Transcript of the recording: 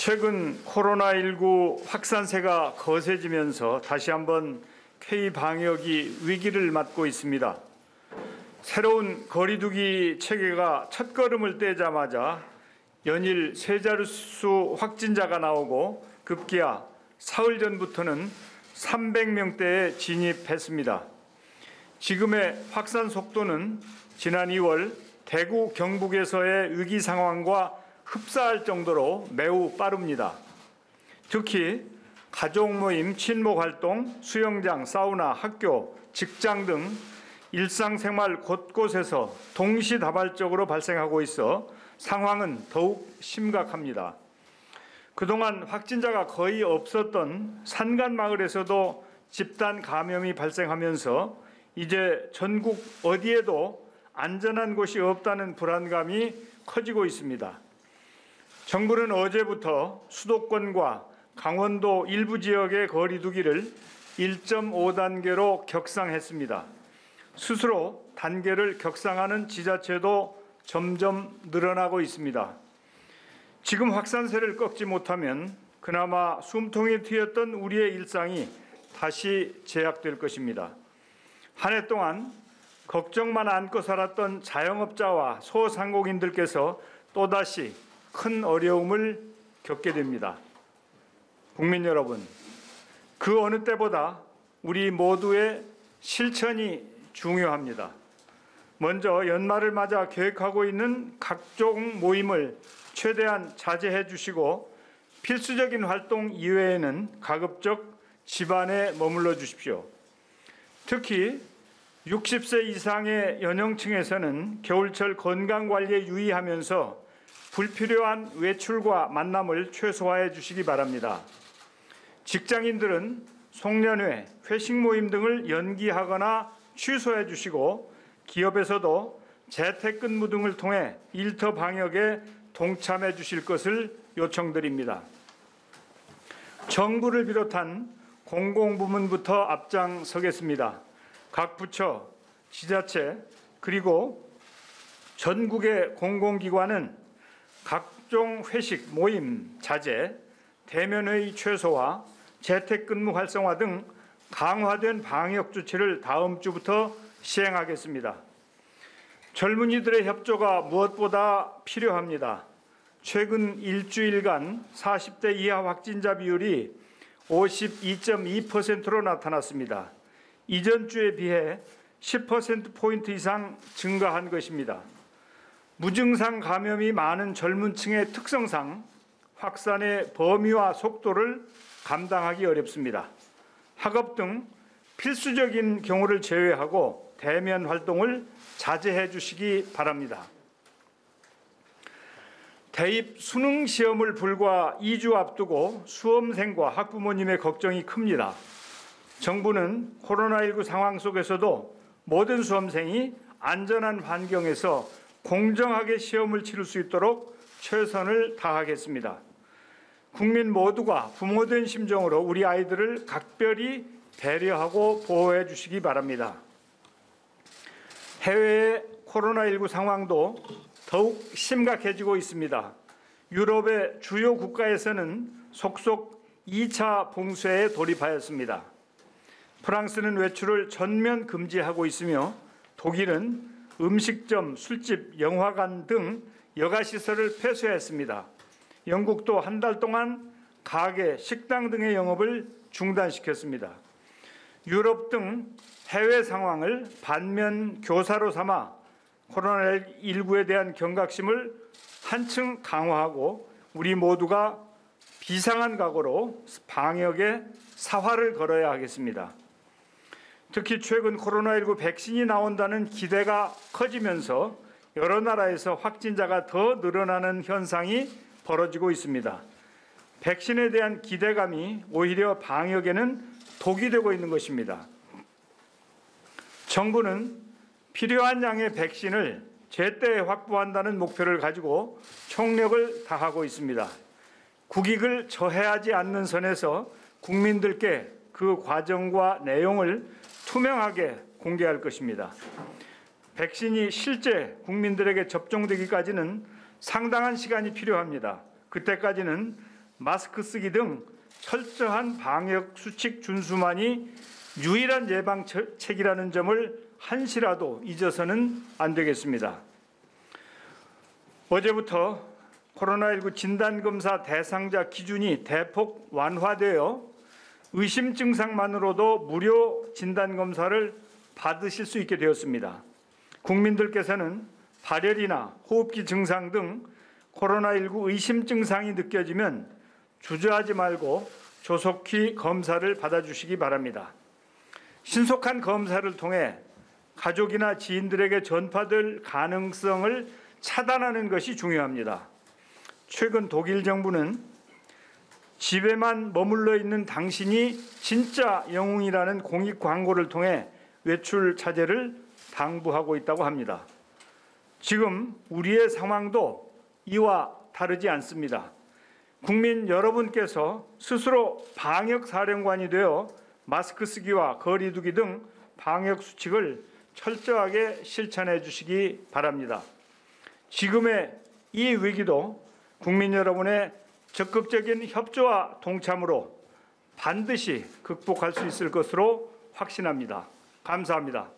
최근 코로나19 확산세가 거세지면서 다시 한번 K-방역이 위기를 맞고 있습니다. 새로운 거리두기 체계가 첫걸음을 떼자마자 연일 세 자릿수 확진자가 나오고 급기야 사흘 전부터는 300명대에 진입했습니다. 지금의 확산 속도는 지난 2월 대구 경북에서의 위기 상황과 흡사할 정도로 매우 빠릅니다. 특히 가족 모임, 친목 활동, 수영장, 사우나, 학교, 직장 등 일상생활 곳곳에서 동시다발적으로 발생하고 있어 상황은 더욱 심각합니다. 그동안 확진자가 거의 없었던 산간마을에서도 집단 감염이 발생하면서 이제 전국 어디에도 안전한 곳이 없다는 불안감이 커지고 있습니다. 정부는 어제부터 수도권과 강원도 일부 지역의 거리두기를 1.5단계로 격상했습니다. 스스로 단계를 격상하는 지자체도 점점 늘어나고 있습니다. 지금 확산세를 꺾지 못하면 그나마 숨통이 트였던 우리의 일상이 다시 제약될 것입니다. 한 해 동안 걱정만 안고 살았던 자영업자와 소상공인들께서 또다시 큰 어려움을 겪게 됩니다. 국민 여러분, 그 어느 때보다 우리 모두의 실천이 중요합니다. 먼저 연말을 맞아 계획하고 있는 각종 모임을 최대한 자제해 주시고 필수적인 활동 이외에는 가급적 집안에 머물러 주십시오. 특히 60세 이상의 연령층에서는 겨울철 건강관리에 유의하면서 불필요한 외출과 만남을 최소화해 주시기 바랍니다. 직장인들은 송년회, 회식 모임 등을 연기하거나 취소해 주시고 기업에서도 재택근무 등을 통해 일터 방역에 동참해 주실 것을 요청드립니다. 정부를 비롯한 공공부문부터 앞장서겠습니다. 각 부처, 지자체 그리고 전국의 공공기관은 각종 회식, 모임 자제, 대면회의 최소화, 재택근무 활성화 등 강화된 방역 조치를 다음 주부터 시행하겠습니다. 젊은이들의 협조가 무엇보다 필요합니다. 최근 일주일간 40대 이하 확진자 비율이 52.2%로 나타났습니다. 이전 주에 비해 10%포인트 이상 증가한 것입니다. 무증상 감염이 많은 젊은 층의 특성상 확산의 범위와 속도를 감당하기 어렵습니다. 학업 등 필수적인 경우를 제외하고 대면 활동을 자제해 주시기 바랍니다. 대입 수능 시험을 불과 2주 앞두고 수험생과 학부모님의 걱정이 큽니다. 정부는 코로나19 상황 속에서도 모든 수험생이 안전한 환경에서 공정하게 시험을 치를 수 있도록 최선을 다하겠습니다. 국민 모두가 부모된 심정으로 우리 아이들을 각별히 배려하고 보호해 주시기 바랍니다. 해외의 코로나19 상황도 더욱 심각해지고 있습니다. 유럽의 주요 국가에서는 속속 2차 봉쇄에 돌입하였습니다. 프랑스는 외출을 전면 금지하고 있으며 독일은 음식점, 술집, 영화관 등 여가시설을 폐쇄했습니다. 영국도 한 달 동안 가게, 식당 등의 영업을 중단시켰습니다. 유럽 등 해외 상황을 반면 교사로 삼아 코로나19에 대한 경각심을 한층 강화하고 우리 모두가 비상한 각오로 방역에 사활을 걸어야 하겠습니다. 특히 최근 코로나19 백신이 나온다는 기대가 커지면서 여러 나라에서 확진자가 더 늘어나는 현상이 벌어지고 있습니다. 백신에 대한 기대감이 오히려 방역에는 독이 되고 있는 것입니다. 정부는 필요한 양의 백신을 제때 확보한다는 목표를 가지고 총력을 다하고 있습니다. 국익을 저해하지 않는 선에서 국민들께 그 과정과 내용을 투명하게 공개할 것입니다. 백신이 실제 국민들에게 접종되기까지는 상당한 시간이 필요합니다. 그때까지는 마스크 쓰기 등 철저한 방역 수칙 준수만이 유일한 예방책이라는 점을 한시라도 잊어서는 안 되겠습니다. 어제부터 코로나19 진단검사 대상자 기준이 대폭 완화되어 의심 증상만으로도 무료 진단검사를 받으실 수 있게 되었습니다. 국민들께서는 발열이나 호흡기 증상 등 코로나19 의심 증상이 느껴지면 주저하지 말고 조속히 검사를 받아주시기 바랍니다. 신속한 검사를 통해 가족이나 지인들에게 전파될 가능성을 차단하는 것이 중요합니다. 최근 독일 정부는 집에만 머물러 있는 당신이 진짜 영웅이라는 공익 광고를 통해 외출 자제를 당부하고 있다고 합니다. 지금 우리의 상황도 이와 다르지 않습니다. 국민 여러분께서 스스로 방역 사령관이 되어 마스크 쓰기와 거리 두기 등 방역 수칙을 철저하게 실천해 주시기 바랍니다. 지금의 이 위기도 국민 여러분의 적극적인 협조와 동참으로 반드시 극복할 수 있을 것으로 확신합니다. 감사합니다.